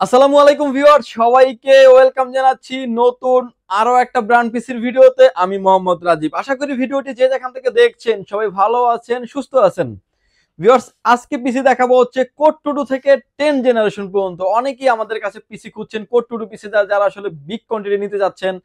আসসালামু আলাইকুম ভিউয়ার, সবাইকে ওয়েলকাম জানাচ্ছি নতুন আরো একটা ব্র্যান্ড পিসির ভিডিওতে। আমি মোহাম্মদ রাজীব। আশা করি ভিডিওটি যে যেখান থেকে দেখছেন সবাই ভালো আছেন, সুস্থ আছেন। ভিউয়ার্স, আজকে পিসি দেখাবো হচ্ছে কোড টু টু থেকে 10 জেনারেশন পর্যন্ত। অনেকেই আমাদের কাছে পিসি খুঁজছেন, কোড টু টু পিসি যারা আসলে বিগ কোয়ান্টিটি নিতে যাচ্ছেন,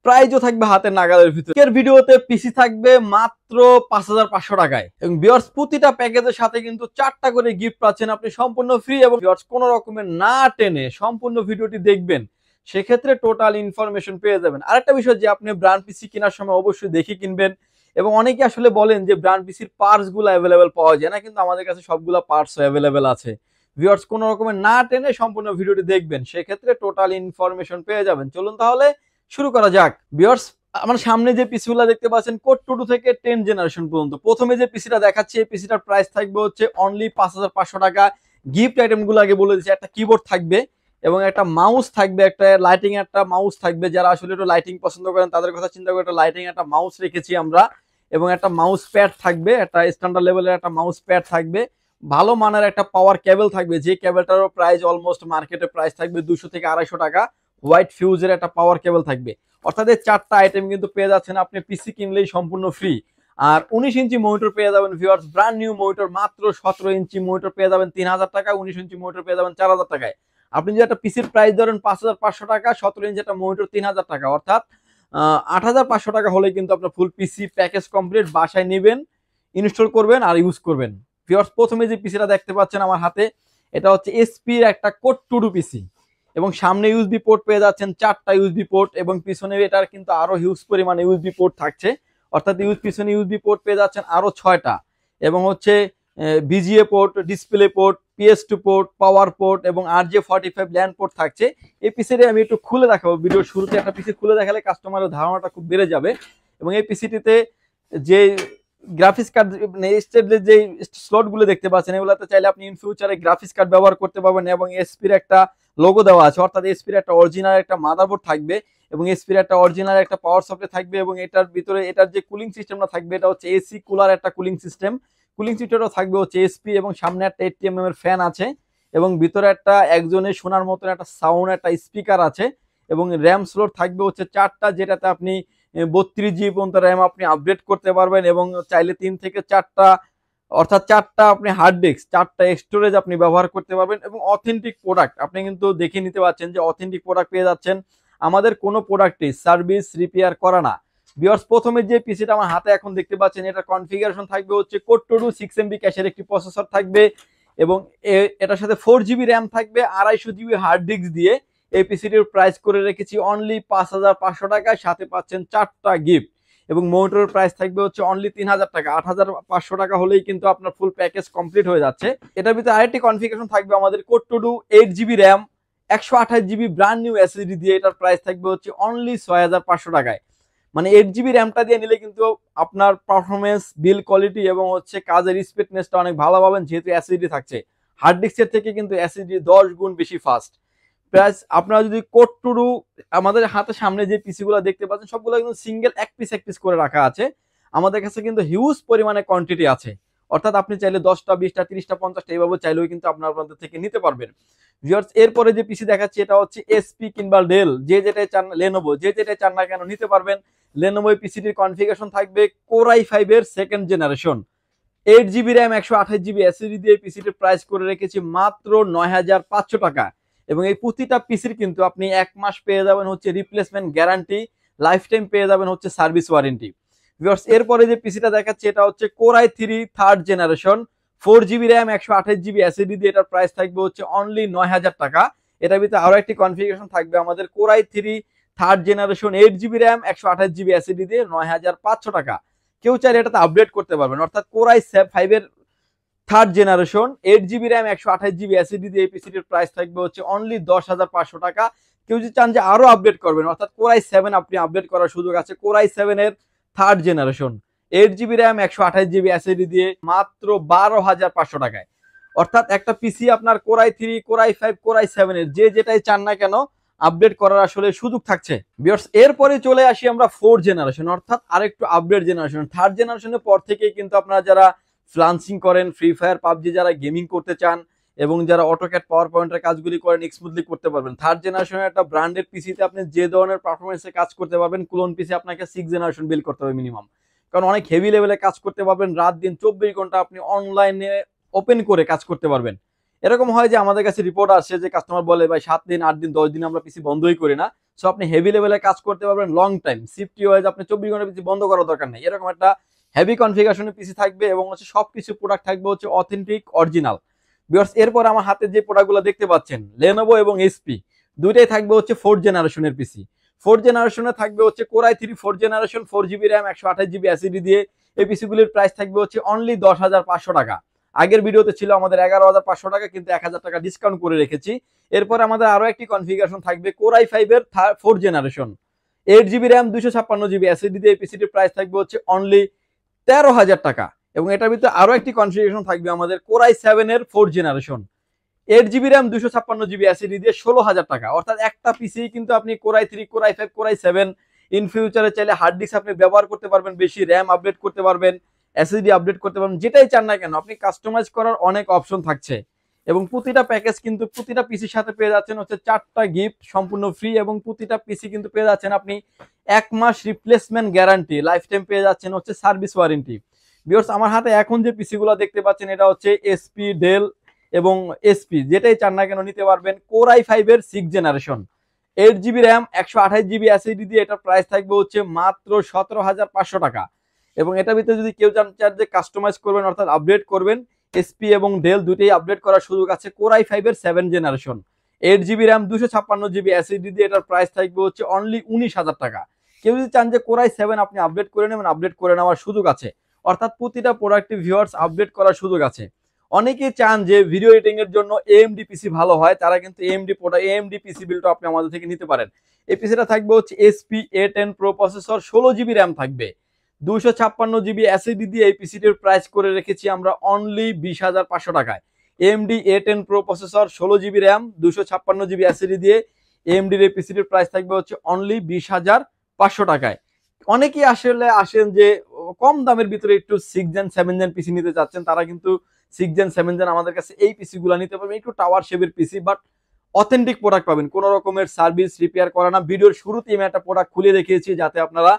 প্রাইজও থাকবে হাতের নাগালের ভিতরে। এর ভিডিওতে পিসি থাকবে মাত্র 5500 টাকায় এবং ভিউয়ার্স প্রতিটা প্যাকেজের সাথে কিন্তু 4টা করে গিফট পাচ্ছেন আপনি সম্পূর্ণ ফ্রি। এবং ভিউয়ার্স কোনো রকমের না টেনে সম্পূর্ণ ভিডিওটি দেখবেন, সেক্ষেত্রে টোটাল ইনফরমেশন পেয়ে যাবেন। আরেকটা বিষয় যে আপনি ব্র্যান্ড পিসি কেনার সময় অবশ্যই দেখে কিনবেন। এবং অনেকে আসলে বলেন যে ব্র্যান্ড পিসির পার্টস গুলো অ্যাভেলেবেল পাওয়া যায় না, কিন্তু আমাদের কাছে সবগুলো পার্টস অ্যাভেলেবেল আছে। ভিউয়ার্স কোনো রকমের না টেনে সম্পূর্ণ ভিডিওটি দেখবেন, সেক্ষেত্রে টোটাল ইনফরমেশন পেয়ে যাবেন। চলুন তাহলে শুরু করা যাক। ভিউয়ার্স, আমার সামনে যে পিসিগুলো দেখতে পাচ্ছেন কোড টু টু থেকে 10 জেনারেশন পর্যন্ত। প্রথমে যে পিসিটা দেখাচ্ছি, এই পিসিটার প্রাইস থাকবে হচ্ছে অনলি 5500 টাকা। গিফট আইটেমগুলো আগে বলে দিচ্ছি, একটা কিবোর্ড থাকবে এবং একটা মাউস থাকবে, একটা লাইটিং একটা মাউস থাকবে। যারা আসলে একটু লাইটিং পছন্দ করেন তাদের কথা চিন্তা করে একটা লাইটিং একটা মাউস রেখেছি আমরা। এবং একটা মাউস প্যাড থাকবে, একটা স্ট্যান্ডার্ড লেভেলের একটা মাউস প্যাড থাকবে। ভালো মানের একটা পাওয়ার কেবল থাকবে, যে কেবলটারও প্রাইস অলমোস্ট মার্কেটে প্রাইস থাকবে 200 থেকে 250 টাকা। হোয়াইট ফিউজের একটা পাওয়ার কেবল থাকবে। অর্থাৎ এই 4টা আইটেম কিন্তু পেয়ে যাচ্ছেন আপনি পিসি কিনলেই সম্পূর্ণ ফ্রি। আর 19 ইঞ্চি মনিটর পেয়ে যাবেন ভিউয়ার্স, ব্র্যান্ড নিউ মনিটর মাত্র 17 ইঞ্চি মনিটর পেয়ে যাবেন 3000 টাকা। 19 ইঞ্চি মনিটর পেয়ে যাবেন 4000 টাকায়। আপনি যদি একটা পিসির প্রাইস ধরেন 5500 টাকা, 17 ইঞ্চি একটা মনিটর 3000 টাকা, অর্থাৎ 8500 টাকা হলে কিন্তু আপনার ফুল পিসি প্যাকেজ কমপ্লিট বাসায় নেবেন, ইনস্টল করবেন আর ইউজ করবেন। ভিউয়ার্স প্রথমে যে পিসিটা দেখতে পাচ্ছেন আমার হাতে, এটা হচ্ছে এসপির একটা কোড টু টু পিসি। এবং সামনে ইউএসবি পোর্ট পেয়ে যাচ্ছেন 4টা ইউএসবি পোর্ট, এবং পিছনে এটার কিন্তু আরো হিউজ পরিমাণে ইউএসবি পোর্ট থাকছে। অর্থাৎ পিছনে ইউএসবি পোর্ট পেয়ে যাচ্ছেন আরো 6টা। এবং হচ্ছে VGA port, display port, PS2 port, পাওয়ার পোর্ট এবং RJ45 ল্যান্ড পোর্ট থাকছে। এই পিসিটি আমি একটু খুলে দেখাবো। ভিডিওর শুরুতে একটা পিসি খুলে দেখালে কাস্টমারের ধারণাটা খুব বেড়ে যাবে। এবং এই পিসিটিতে যে গ্রাফিক্স কার্ড যে স্লট গুলো দেখতে পাচ্ছেন, এগুলোতে চাইলে আপনি ইন ফিউচারে গ্রাফিক্স কার্ড ব্যবহার করতে পারবেন। এবং এসপির একটা লোগো দেওয়া আছে, অর্থাৎ এসপির একটা অরিজিনাল একটা মাদারবোর্ড থাকবে এবং এসপির একটা অরিজিনাল একটা পাওয়ার সাপ্লাই থাকবে। এবং এটার ভিতরে এটার যে কুলিং সিস্টেমটা থাকবে, এটা হচ্ছে এসি কুলার একটা কুলিং সিস্টেম। কুলিং সিস্টেমটা থাকবে হচ্ছে এসপি, এবং সামনে একটা 80mm এর ফ্যান আছে। এবং ভিতরে একটা একজনের শোনার মতন একটা সাউন্ড একটা স্পিকার আছে। এবং র্যাম স্লট থাকবে হচ্ছে 4টা, যেটাতে আপনি 32 GB পর্যন্ত র্যাম আপনি আপডেট করতে পারবেন। এবং চাইলে 3 থেকে 4টা, অর্থাৎ 4টা আপনি হার্ড ডিস্ক, 4টা স্টোরেজ আপনি ব্যবহার করতে পারবেন। এবং অথেন্টিক প্রোডাক্ট আপনি কিন্তু দেখে নিতে পারছেন যে অথেন্টিক প্রোডাক্ট পেয়ে যাচ্ছেন। আমাদের কোনো প্রোডাক্টই সার্ভিস রিপেয়ার করা না। ভিউয়ার্স প্রথমে যে পিসিটা আমার হাতে এখন দেখতে পাচ্ছেন, এটা কনফিগারেশন থাকবে হচ্ছে কোড টু টু 6MB ক্যাশের একটি প্রসেসর থাকবে। এবং এটার সাথে 4GB র্যাম থাকবে, 250GB হার্ড ডিস্ক দিয়ে। এই পিসিটির প্রাইস করে রেখেছি অনলি 5500 টাকায়, সাথে পাচ্ছেন 4টা গিফট। এবং মনিটরের প্রাইস থাকবে হচ্ছে অনলি 3000 টাকা। 8500 টাকা হলেই কিন্তু আপনার ফুল প্যাকেজ কমপ্লিট হয়ে যাচ্ছে। এটার ভিতরে আরেকটি কনফিগারেশন থাকবে আমাদের core two duo 8GB RAM, 128GB brand new SSD দিয়ে। এটার প্রাইস থাকবে হচ্ছে অনলি 6500 টাকায়। মানে 8GB র্যামটা দিয়ে নিলে কিন্তু আপনার পারফরমেন্স, বিল কোয়ালিটি এবং হচ্ছে কাজের স্পিডনেসটা অনেক ভালো পাবেন, যেহেতু এসএসডি থাকছে। হার্ড ডিস্কের থেকে কিন্তু এসএসডি 10 গুণ বেশি ফাস্ট। প্লাস আপনারা যদি কোড টু টু আমাদের হাতের সামনে যে পিসিগুলো দেখতে পাচ্ছেন, সবগুলো কিন্তু সিঙ্গেল এক পিস করে রাখা আছে। আমাদের কাছে কিন্তু হিউজ পরিমাণে কোয়ান্টিটি আছে, অর্থাৎ আপনি চাইলে 10টা, 20টা, 30টা, 50টা এইভাবে চাইলেও কিন্তু আপনাদের থেকে নিতে পারবেন। ভিউয়ার্স এরপরে যে পিসি দেখাচ্ছি, এটা হচ্ছে এসপি কিংবা ডেল, যে যেটাই চান, লেনোভো, যে যেটাই চান না কেন নিতে পারবেন। লেনোভো পিসিটির কনফিগারেশন থাকবে কোর i5 এর 2nd generation, 8GB RAM, 128GB SSD দিয়ে। পিসিটির প্রাইস করে রেখেছি মাত্র 9500 টাকা। এবং এই প্রতিটা পিসির কিন্তু আপনি 1 মাস পেয়ে যাবেন হচ্ছে রিপ্লেসমেন্ট গ্যারান্টি, লাইফ টাইম পেয়ে যাবেন হচ্ছে সার্ভিস ওয়ারেন্টি। ভিউয়ার্স এরপরে যে পিসিটা দেখাচ্ছি, এটা হচ্ছে core i3 3rd generation, 4GB RAM, 128GB SSD দিয়ে। এটার প্রাইস থাকবে হচ্ছে অনলি 9000 টাকা। এটার ভিতরে আরো একটি কনফিগারেশন থাকবে আমাদের core i3 3rd generation, 8GB RAM, 128GB SSD দিয়ে, 9500 টাকা। কেউ চাইলে এটাতে আপডেট করতে পারবেন। অর্থাৎ কোর i5 এর 3rd generation, 8GB RAM, 128GB SSD দিয়ে। এই পিসিটির প্রাইস থাকবে হচ্ছে অনলি 10500 টাকা। কেউ যদি চান যে আরো আপডেট করবেন, অর্থাৎ কোর i7 আপনি আপডেট করার সুযোগ আছে। কোর i7 এর 3rd generation, 8GB RAM, 128GB SSD দিয়ে, মাত্র 12500 টাকায়। অর্থাৎ একটা পিসি আপনার core i3, core i5, core i7 এর যে যেটাই চান না কেন আপডেট করার আসলে সুযোগ থাকছে। ভিউয়ার্স এরপরে চলে আসি আমরা 4th জেনারেশন, অর্থাৎ আরেকটু আপডেট জেনারেশন। 3rd জেনারেশনের পর থেকে কিন্তু আপনারা যারা ফ্লান্সিং করেন, ফ্রি ফায়ার, পাবজি যারা গেমিং করতে চান, এবং যারা অটোক্যাড পাওয়ার পয়েন্টের কাজগুলি করেন স্মুথলি করতে পারবেন। 3rd জেনারেশনের একটা ব্র্যান্ডেড পিসিতে আপনি যে ধরনের পারফরমেন্সে কাজ করতে পারবেন, ক্লোন পিসি আপনাকে 6th জেনারেশন বিল্ড করতে হবে মিনিমাম। কারণ অনেক হেভি লেভেলে কাজ করতে পারবেন, রাত দিন 24 ঘন্টা আপনি অনলাইনে ওপেন করে কাজ করতে পারবেন। এরকম হয় যে আমাদের কাছে রিপোর্ট আসছে যে কাস্টমার বলে ভাই 7 দিন 8 দিন 10 দিন আমরা পিসি বন্ধই করি না। সো আপনি হেভি লেভেলে কাজ করতে পারবেন লং টাইম, শিফটি ওয়াইজ আপনি 24 ঘন্টা পিসি বন্ধ করার দরকার নেই। এরকম একটা হেভি কনফিগারেশনের পিসি থাকবে এবং হচ্ছে সবকিছু প্রোডাক্ট থাকবে হচ্ছে অথেন্টিক অরিজিনাল। ভিউয়ার্স, এরপর আমার হাতে যে প্রোডাক্টগুলো দেখতে পাচ্ছেন Lenovo এবং HP দুইটাই থাকবে হচ্ছে 4th জেনারেশনের পিসি। 4th জেনারেশনে থাকবে হচ্ছে Core i3 4th generation 4GB RAM 128GB SSD দিয়ে। এই পিসিগুলির প্রাইস থাকবে হচ্ছে অনলি 10,500 টাকা। আগের ভিডিওতে ছিল আমাদের 11,500 টাকা, কিন্তু 1000 টাকা ডিসকাউন্ট করে রেখেছি। এরপর আমাদের আরো একটি কনফিগারেশন থাকবে Core i5 এর 4th generation 8GB RAM 256GB SSD দিয়ে। এই পিসিটির প্রাইস থাকবে হচ্ছে অনলি 13,000 টাকা। এবং এটার ভিতরে আরো একটি কনফিগারেশন থাকবে আমাদের Core i7 এর 4th generation 8GB RAM 256GB SSD দিয়ে 16,000 টাকা। অর্থাৎ একটা পিসি কিন্তু আপনি Core i3 Core i5 Core i7 in ফিউচারে চাইলে হার্ড ডিস্ক আপনি ব্যবহার করতে পারবেন, বেশি র্যাম আপডেট করতে পারবেন, এসএসডি আপডেট করতে পারবেন, যেটাই চান না কেন আপনি কাস্টমাইজ করার অনেক অপশন থাকছে। এবং প্রতিটা প্যাকেজ কিন্তু প্রতিটা পিসির সাথে পেয়ে যাচ্ছেন হচ্ছে 4টা গিফট সম্পূর্ণ ফ্রি। এবং প্রতিটা পিসি কিন্তু পেয়ে যাচ্ছেন আপনি 1 মাস রিপ্লেসমেন্ট গ্যারান্টি, লাইফ টাইম পেয়ে যাচ্ছেন হচ্ছে সার্ভিস ওয়ারেন্টি। ভিউয়ার্স, আমার হাতে এখন যে পিসিগুলো দেখতে পাচ্ছেন এটা হচ্ছে এসপি, ডেল এবং এসপি, যেটাই চান না কেন নিতে পারবেন। Core i5 এর 6th generation 8GB RAM 128GB SSD দিয়ে। এটার প্রাইস থাকবে হচ্ছে মাত্র 17,500 টাকা। এবং এটার ভিতরে যদি কেউ চান যে কাস্টমাইজ করবেন অর্থাৎ আপডেট করবেন, এসপি এবং ডেল দুটোই আপডেট করার সুযোগ আছে। Core i5 এর 7th generation 8GB RAM 256GB SSD দিয়ে। এটার প্রাইস থাকবে হচ্ছে অনলি 19,000 টাকা। কেউ যদি চান যে Core i7 আপনি আপডেট করে নেবেন, আপডেট করে নেওয়ার সুযোগ আছে। অর্থাৎ প্রতিটা প্রোডাক্টে ভিউয়ার্স আপডেট করার সুযোগ আছে। অনেকেই চান যে ভিডিও এডিটিং এর জন্য AMD পিসি ভালো হয়, তারা কিন্তু AMD পিসি বিলটা আপনি আমাদের থেকে নিতে পারেন। এই পিসিটা থাকবে হচ্ছে SP A10 Pro processor, 16GB RAM থাকবে, 256GB SSD দিয়ে। এই পিসিটির প্রাইস করে রেখেছি আমরা অনলি 20,500 টাকায়। AMD A10 Pro processor, 16GB RAM 256GB SSD দিয়ে AMD এর পিসিটির প্রাইস থাকবে হচ্ছে অনলি 20,500 টাকায়। অনেকেই আসলে আসেন যে কম দামের ভিতরে একটু 6th জেন 7th জেন পিসি নিতে চাচ্ছেন, তারা কিন্তু 6th জেন 7th জেন আমাদের কাছে এই পিসি গুলা নিতে পারবেন। একটু টাওয়ার শেপের পিসি, বাট অথেন্টিক প্রোডাক্ট পাবেন, কোনো রকমের সার্ভিস রিপেয়ার করা না। ভিডিওর শুরুতেই আমি একটা প্রোডাক্ট খুলে দেখিয়েছি যাতে আপনারা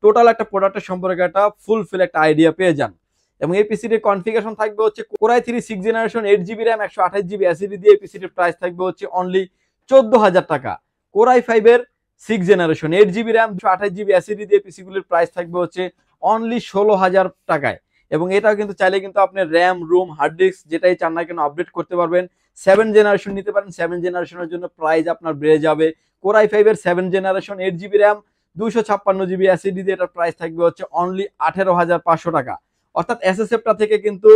টোটাল একটা প্রোডাক্টের সম্পর্কে একটা ফুলফিল একটা আইডিয়া পেয়ে যান। এবং এই পিসিটির কনফিগারেশন থাকবে হচ্ছে Core i3 6th generation 8GB RAM 128GB SSD দিয়ে। এই পিসিটির প্রাইস থাকবে হচ্ছে অনলি 14,000 টাকা। Core i5 এর 6th generation 8GB RAM 128GB SSD দিয়ে পিসিগুলির প্রাইস থাকবে হচ্ছে অনলি 16,000 টাকায়। এবং এটাও কিন্তু চাইলে কিন্তু আপনি র্যাম, রুম, হার্ড ডিস্ক যেটাই চান না কেন আপডেট করতে পারবেন। 7th জেনারেশন নিতে পারেন, 7th জেনারেশনের জন্য প্রাইস আপনার বেড়ে যাবে। Core i5 এর 7th generation 8GB RAM 256GB SSD দিয়ে এটার প্রাইস থাকবে হচ্ছে অনলি 18,500 টাকা। অর্থাৎ এসএসএফটা থেকে কিন্তু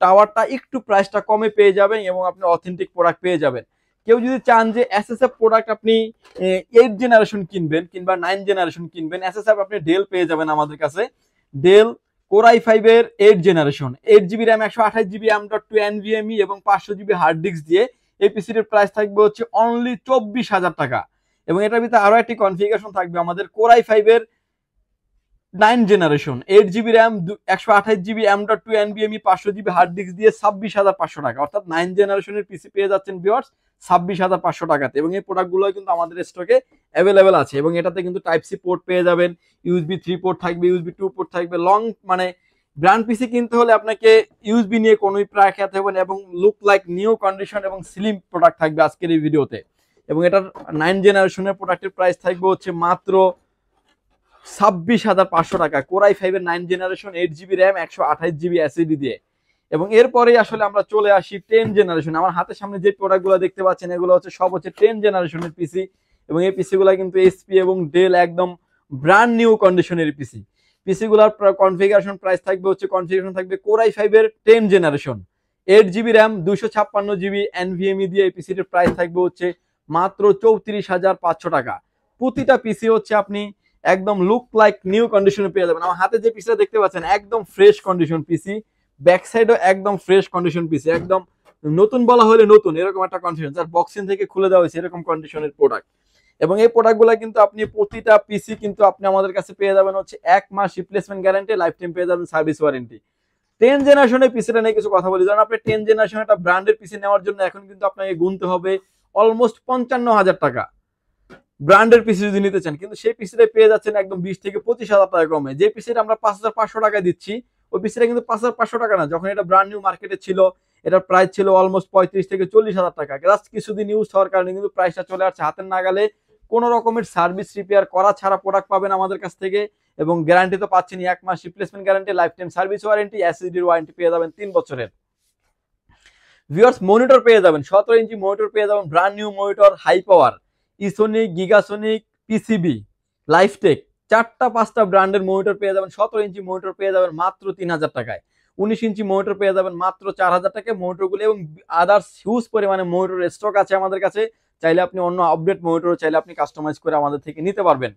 টাওয়ারটা একটু প্রাইসটা কমে পেয়ে যাবেন এবং আপনি অথেন্টিক প্রোডাক্ট পেয়ে যাবেন। কেউ যদি চান যে এসএসএফ প্রোডাক্ট আপনি 8th জেনারেশন কিনবেন কিংবা 9th জেনারেশন কিনবেন, এসএসএফ আপনি ডেল পেয়ে যাবেন আমাদের কাছে। ডেল Core i5 এর 8th generation 8GB RAM 128GB M.2 NVMe এবং 500GB হার্ড ডিস্ক দিয়ে। এই পিসিটির প্রাইস থাকবে হচ্ছে অনলি 24,000 টাকা। এবং এটার ভিতরে আরো একটি কনফিগারেশন থাকবে আমাদের Core i5 এর 9th generation 8GB RAM 128GB M.2 NVMe 500GB hard disk দিয়ে 26,500 টাকা। অর্থাৎ 9th জেনারেশনের পিসি পেয়ে যাচ্ছেন ভিউয়ার্স 26,500 টাকাতে। এবং এই প্রোডাক্টগুলো কিন্তু আমাদের স্টকে অ্যাভেলেবেল আছে। এবং এটাতে কিন্তু টাইপ সি পোর্ট পেয়ে যাবেন, USB 3 পোর্ট থাকবে, USB 2 পোর্ট থাকবে। লং মানে ব্র্যান্ড পিসি কিনতে হলে আপনাকে USB নিয়ে কোনোই প্রায় খেতে হবে না এবং লুক লাইক নিউ কন্ডিশন এবং স্লিম প্রোডাক্ট থাকবে আজকের এই ভিডিওতে। এবং এটার 9th জেনারেশনের প্রোডাক্টের প্রাইস থাকবে হচ্ছে মাত্র 26,500 টাকা। Core i5 এর 9th generation 8GB RAM 128GB SSD দিয়ে। এবং এরপরেই আসলে আমরা চলে আসি 10th জেনারেশন। আমার হাতের সামনে যে প্রোডাক্টগুলো দেখতে পাচ্ছেন এগুলো হচ্ছে সব হচ্ছে 10th জেনারেশনের পিসি। এবং এই পিসিগুলো কিন্তু এসপি এবং ডেল একদম ব্র্যান্ড নিউ কন্ডিশনের পিসি। পিসিগুলোর কনফিগারেশন প্রাইস থাকবে হচ্ছে Core i5 এর 10th generation 8GB RAM 256GB NVMe দিয়ে। এই পিসিটির প্রাইস থাকবে হচ্ছে মাত্র 34,500 টাকা। প্রতিটা পিসি হচ্ছে আপনি একদম লুক লাইক নিউ কন্ডিশনে পেয়ে যাবেন। আমার হাতে যে পিসিটা দেখতে পাচ্ছেন একদম ফ্রেশ কন্ডিশন পিসি, ব্যাক সাইডও একদম ফ্রেশ কন্ডিশন পিসি, একদম নতুন বলা হলে নতুন এরকম একটা কন্ডিশন, যার বক্সিং থেকে খুলে দেওয়া হয়েছে এরকম কন্ডিশনের প্রোডাক্ট। এবং এই প্রোডাক্টগুলো কিন্তু আপনি প্রতিটা পিসি কিন্তু আপনি আমাদের কাছে পেয়ে যাবেন হচ্ছে 1 মাস রিপ্লেসমেন্ট গ্যারান্টি, লাইফ টাইম পেয়ে যাবেন সার্ভিস ওয়ারেন্টি। 10 জেনারেশনের পিসিটা নিয়ে কিছু কথা বলি। ধরুন আপনি 10 জেনারেশন একটা ব্র্যান্ডের পিসি নেওয়ার জন্য এখন কিন্তু আপনাকে গুনতে হবে অলমোস্ট 55,000 টাকা ব্র্যান্ডের পিসি যদি নিতে চান, কিন্তু সেই পিসিটা পেয়ে যাচ্ছেন একদম 20 থেকে 25,000 টাকা কমে। যে পিসিটা আমরা 5,500 টাকায় দিচ্ছি ওই পিসিটা কিন্তু 5,500 টাকা না, যখন এটা ব্র্যান্ড নিউ মার্কেটে ছিল এটার প্রাইস ছিল অলমোস্ট 35 থেকে 40,000 টাকা। জাস্ট কিছুদিন ইউজ হওয়ার কারণে কিন্তু প্রাইসটা চলে আসছে হাতের নাগালে। কোনো রকমের সার্ভিস রিপেয়ার করা ছাড়া প্রোডাক্ট পাবেন আমাদের কাছ থেকে, এবং গ্যারান্টি তো পাচ্ছেন 1 মাস replacement guarantee, life time service warranty, এসএসডির ওয়ারেন্টি পেয়ে যাবেন 3 বছরের। ভিউয়ার্স মনিটর পেয়ে যাবেন 17 ইঞ্চি মনিটর পেয়ে যাবেন, brand new monitor, high power, Esonic, Gigasonic, PCB, Lifetech, 4টা-5টা ব্র্যান্ডের মনিটর পেয়ে যাবেন। 17 ইঞ্চি মনিটর পেয়ে যাবেন মাত্র 3,000 টাকায়, 19 ইঞ্চি মনিটর পেয়ে যাবেন মাত্র 4,000 টাকায় মনিটরগুলো, এবং আদার্স হিউজ পরিমাণে মনিটর স্টক আছে আমাদের কাছে। চাইলে আপনি অন্য আপডেট মনিটর চাইলে আপনি কাস্টমাইজ করে আমাদের থেকে নিতে পারবেন।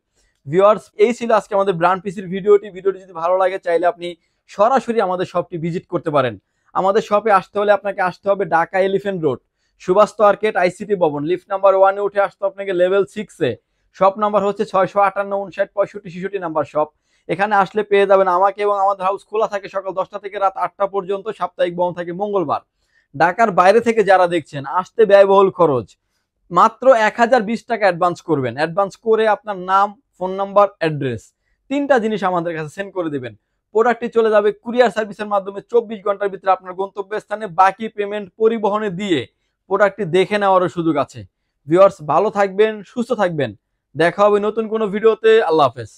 ভিউয়ার্স এই ছিল আজকে আমাদের ব্র্যান্ড পিসির ভিডিওটি যদি ভালো লাগে চাইলে আপনি সরাসরি আমাদের শপটি ভিজিট করতে পারেন। আমাদের শপে আসতে হলে আপনাকে আসতে হবে Dhaka elephant road, Suvastu arcade, ICT ভবন, লিফট নাম্বার 1 এ উঠে আসতে আপনাকে লেভেল 6 এ। শপ নাম্বার হচ্ছে 658-59-65-65 নাম্বার শপ। এখানে আসলে পেয়ে যাবেন আমাকে, এবং আমাদের হাউস খোলা থাকে সকাল 10টা থেকে রাত 8টা পর্যন্ত, সাপ্তাহিক বন্ধ থাকে মঙ্গলবার। ঢাকার বাইরে থেকে যারা দেখছেন আসতে ব্যয়বহুল খরচ মাত্র 1020 টাকা অ্যাডভান্স করবেন। অ্যাডভান্স করে আপনার নাম, ফোন নাম্বার, অ্যাড্রেস 3টা জিনিস আমাদের কাছে সেন্ড করে দিবেন। প্রোডাক্টটি চলে যাবে কুরিয়ার সার্ভিসের মাধ্যমে 24 ঘন্টার ভিতরে আপনার গন্তব্যস্থানে। বাকি পেমেন্ট পরিবহনে দিয়ে প্রোডাক্টটি দেখে নেওয়ারও সুযোগ আছে। ভিউয়ার্স ভালো থাকবেন, সুস্থ থাকবেন, দেখা হবে নতুন কোনো ভিডিওতে। আল্লাহ হাফেজ।